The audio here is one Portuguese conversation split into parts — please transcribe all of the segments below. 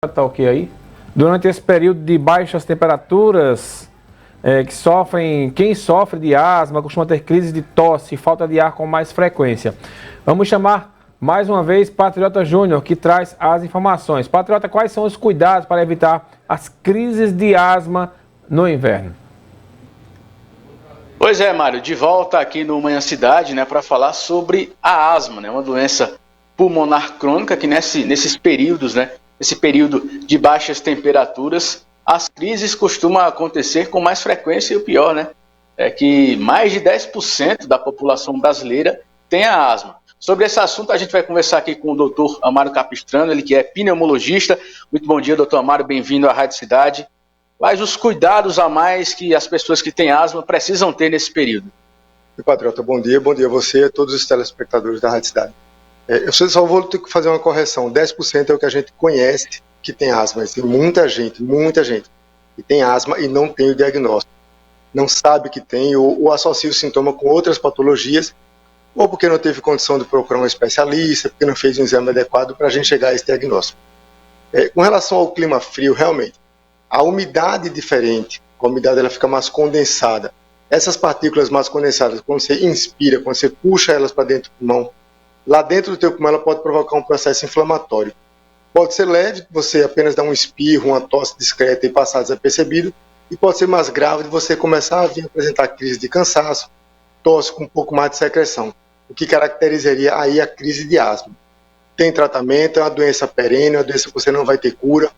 Tá ok aí? Durante esse período de baixas temperaturas, quem sofre de asma costuma ter crises de tosse e falta de ar com mais frequência. Vamos chamar mais uma vez Patriota Júnior, que traz as informações. Patriota, quais são os cuidados para evitar as crises de asma no inverno? Pois é, Mário, de volta aqui no Manhã Cidade, para falar sobre a asma, uma doença pulmonar crônica que nesses períodos, esse período de baixas temperaturas, as crises costumam acontecer com mais frequência e o pior, é que mais de 10% da população brasileira tem a asma. Sobre esse assunto a gente vai conversar aqui com o doutor Amaro Capistrano, ele que é pneumologista. Muito bom dia, doutor Amaro, bem-vindo à Rádio Cidade. Quais os cuidados a mais que as pessoas que têm asma precisam ter nesse período? Patriota, bom dia a você e a todos os telespectadores da Rádio Cidade. Eu só vou ter que fazer uma correção. 10% é o que a gente conhece que tem asma. Tem muita gente que tem asma e não tem o diagnóstico. Não sabe que tem ou associa o sintoma com outras patologias, ou porque não teve condição de procurar um especialista, porque não fez um exame adequado para a gente chegar a esse diagnóstico. Com relação ao clima frio, realmente, a umidade é diferente. A umidade ela fica mais condensada. Essas partículas mais condensadas, quando você inspira, quando você puxa elas para dentro do pulmão, lá dentro do teu pulmão ela pode provocar um processo inflamatório. Pode ser leve, você apenas dar um espirro, uma tosse discreta e passar desapercebido, e pode ser mais grave de você começar a vir apresentar crise de cansaço, tosse com um pouco mais de secreção, o que caracterizaria aí a crise de asma. Tem tratamento, é uma doença perene, é uma doença que você não vai ter cura,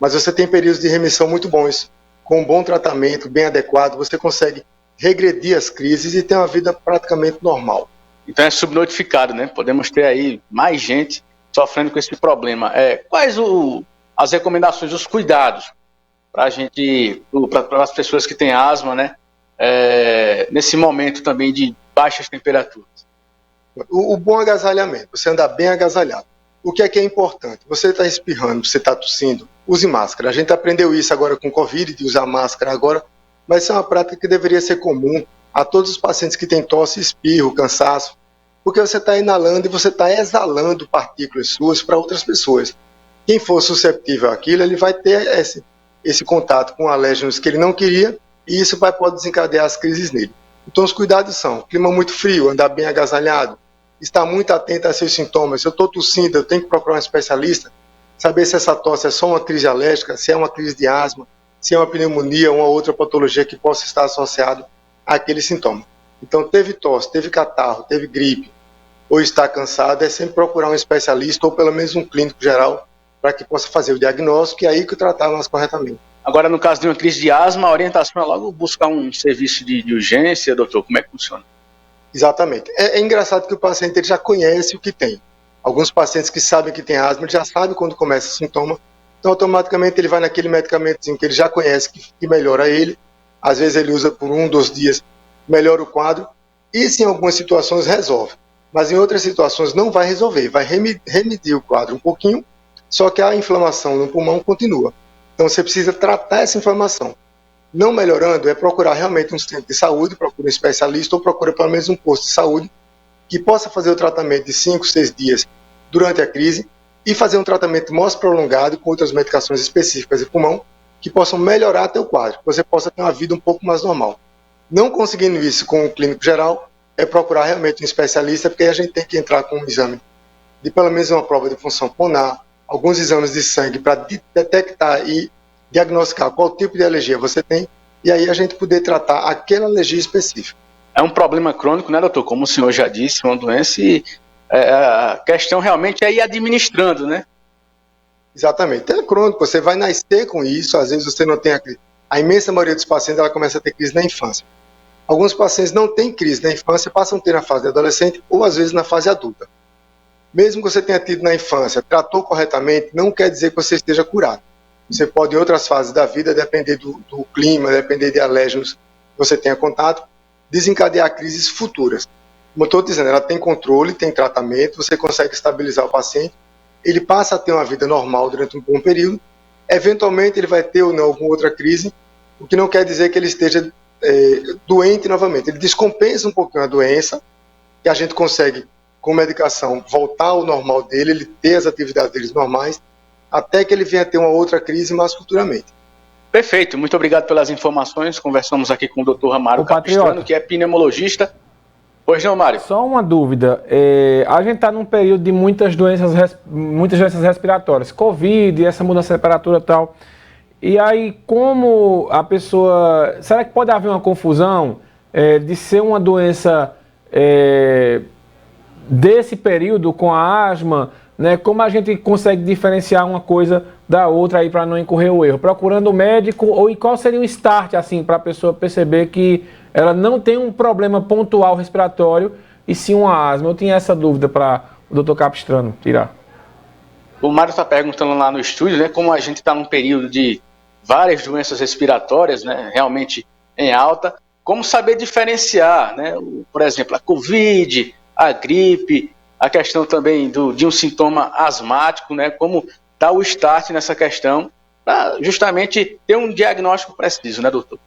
mas você tem períodos de remissão muito bons. Com um bom tratamento, bem adequado, você consegue regredir as crises e ter uma vida praticamente normal. Então é subnotificado, Podemos ter aí mais gente sofrendo com esse problema. Quais as recomendações, os cuidados para as pessoas que têm asma, nesse momento também de baixas temperaturas? O bom agasalhamento, você andar bem agasalhado. O que é importante? Você está espirrando, você está tossindo, use máscara. A gente aprendeu isso agora com Covid, de usar máscara agora, mas isso é uma prática que deveria ser comum a todos os pacientes que têm tosse, espirro, cansaço, porque você está inalando e você está exalando partículas suas para outras pessoas. Quem for susceptível àquilo, ele vai ter esse contato com alérgenos que ele não queria e isso pode desencadear as crises nele. Então os cuidados são clima muito frio, andar bem agasalhado, estar muito atento a seus sintomas. Se eu estou tossindo, eu tenho que procurar um especialista, saber se essa tosse é só uma crise alérgica, se é uma crise de asma, se é uma pneumonia ou uma outra patologia que possa estar associado àquele sintoma. Então teve tosse, teve catarro, teve gripe, ou está cansado, é sempre procurar um especialista ou pelo menos um clínico geral para que possa fazer o diagnóstico e aí que tratar mais corretamente. Agora, no caso de uma crise de asma, a orientação é logo buscar um serviço de urgência, doutor? Como é que funciona? Exatamente. É engraçado que o paciente ele já conhece o que tem. Alguns pacientes que sabem que tem asma, ele já sabe quando começa o sintoma, então automaticamente ele vai naquele medicamentozinho que ele já conhece, que melhora ele. Às vezes ele usa por 1, 2 dias, melhora o quadro, e se em algumas situações resolve. Mas em outras situações não vai resolver, vai remedir o quadro um pouquinho, só que a inflamação no pulmão continua. Então você precisa tratar essa inflamação. Não melhorando, é procurar realmente um centro de saúde, procura um especialista ou procura pelo menos um posto de saúde que possa fazer o tratamento de 5, 6 dias durante a crise e fazer um tratamento mais prolongado com outras medicações específicas de pulmão que possam melhorar teu quadro, que você possa ter uma vida um pouco mais normal. Não conseguindo isso com o clínico geral, é procurar realmente um especialista, porque aí a gente tem que entrar com um exame de pelo menos uma prova de função pulmonar, alguns exames de sangue para detectar e diagnosticar qual tipo de alergia você tem, e aí a gente poder tratar aquela alergia específica. É um problema crônico, doutor? Como o senhor já disse, uma doença e a questão realmente é ir administrando, Exatamente. É crônico, você vai nascer com isso, às vezes você não tem a crise. A imensa maioria dos pacientes ela começa a ter crise na infância. Alguns pacientes não têm crise na infância, passam a ter na fase de adolescente ou às vezes na fase adulta. Mesmo que você tenha tido na infância, tratou corretamente, não quer dizer que você esteja curado. Você pode, em outras fases da vida, depender do clima, depender de alérgenos que você tenha contato, desencadear crises futuras. Como eu estou dizendo, ela tem controle, tem tratamento, você consegue estabilizar o paciente, ele passa a ter uma vida normal durante um bom período, eventualmente ele vai ter ou não alguma outra crise, o que não quer dizer que ele esteja doente novamente. Ele descompensa um pouquinho a doença, que a gente consegue, com medicação, voltar ao normal dele, ele ter as atividades dele normais, até que ele venha a ter uma outra crise mais futuramente. Perfeito, muito obrigado pelas informações. Conversamos aqui com o Dr. Amário Capistrano, que é pneumologista. Pois não, Mário? Só uma dúvida, a gente está num período de muitas doenças respiratórias, Covid, essa mudança de temperatura e tal, e aí como a pessoa, será que pode haver uma confusão de ser uma doença desse período com a asma, né? Como a gente consegue diferenciar uma coisa da outra aí para não incorrer o erro? Procurando o médico, ou e qual seria o start assim para a pessoa perceber que ela não tem um problema pontual respiratório e sim uma asma? Eu tinha essa dúvida para o Dr. Capistrano tirar. O Mário está perguntando lá no estúdio, né, como a gente está num período de várias doenças respiratórias, né, realmente em alta, como saber diferenciar, né, por exemplo, a Covid, a gripe, a questão também de um sintoma asmático, né, como dar o start nessa questão, para justamente ter um diagnóstico preciso, né, doutor?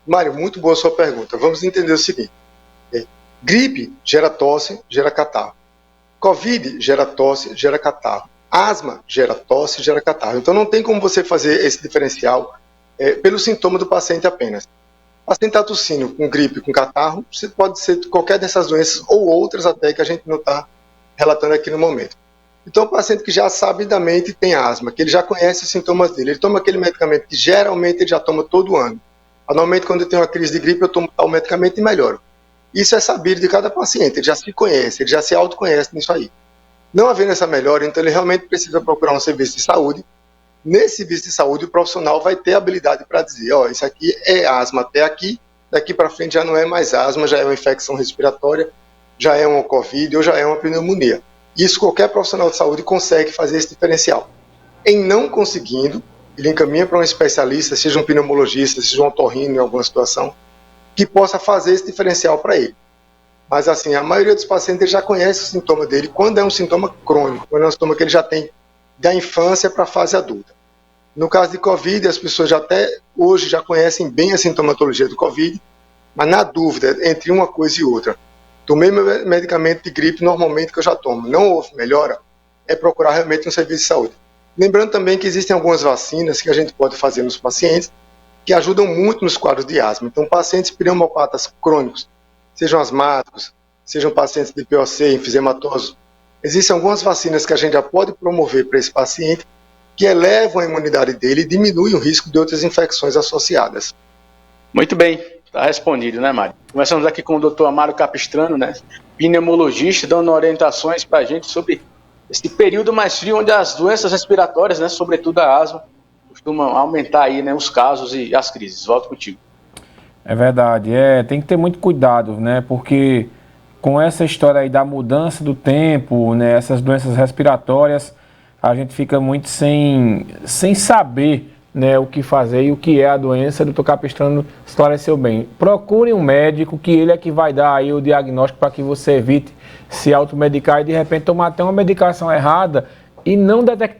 Mário, muito boa a sua pergunta. Vamos entender o seguinte. Gripe gera tosse, gera catarro. Covid gera tosse, gera catarro. Asma gera tosse, gera catarro. Então não tem como você fazer esse diferencial pelo sintoma do paciente apenas. O paciente está tossindo com gripe, com catarro, pode ser qualquer dessas doenças ou outras até que a gente não está relatando aqui no momento. Então o paciente que já sabidamente tem asma, que ele já conhece os sintomas dele, ele toma aquele medicamento que geralmente ele já toma todo ano. Anualmente, quando eu tenho uma crise de gripe, eu tomo tal medicamento e melhoro. Isso é sabido de cada paciente, ele já se conhece, ele já se autoconhece nisso aí. Não havendo essa melhora, então ele realmente precisa procurar um serviço de saúde. Nesse serviço de saúde, o profissional vai ter habilidade para dizer, ó, isso aqui é asma até aqui, daqui para frente já não é mais asma, já é uma infecção respiratória, já é uma Covid ou já é uma pneumonia. Isso qualquer profissional de saúde consegue fazer esse diferencial. Em não conseguindo, ele encaminha para um especialista, seja um pneumologista, seja um otorrino em alguma situação, que possa fazer esse diferencial para ele. Mas assim, a maioria dos pacientes já conhece o sintoma dele quando é um sintoma crônico, quando é um sintoma que ele já tem da infância para a fase adulta. No caso de Covid, as pessoas já até hoje já conhecem bem a sintomatologia do Covid, mas na dúvida entre uma coisa e outra, tomei meu medicamento de gripe normalmente que eu já tomo, não houve melhora, é procurar realmente um serviço de saúde. Lembrando também que existem algumas vacinas que a gente pode fazer nos pacientes que ajudam muito nos quadros de asma. Então, pacientes pneumopatas crônicos, sejam asmáticos, sejam pacientes de POC, enfisematosos, existem algumas vacinas que a gente já pode promover para esse paciente que elevam a imunidade dele e diminuem o risco de outras infecções associadas. Muito bem, está respondido, né, Mário? Começamos aqui com o Dr. Amário Capistrano, né, pneumologista, dando orientações para a gente sobre esse período mais frio, onde as doenças respiratórias, né, sobretudo a asma, costumam aumentar aí, né, os casos e as crises. Volto contigo. É verdade, tem que ter muito cuidado, né, porque com essa história aí da mudança do tempo, né, essas doenças respiratórias, a gente fica muito sem saber, né, o que fazer e o que é a doença. O Dr. Capistrano esclareceu bem. Procure um médico, que ele é que vai dar aí o diagnóstico para que você evite se automedicar e de repente tomar até uma medicação errada e não detectar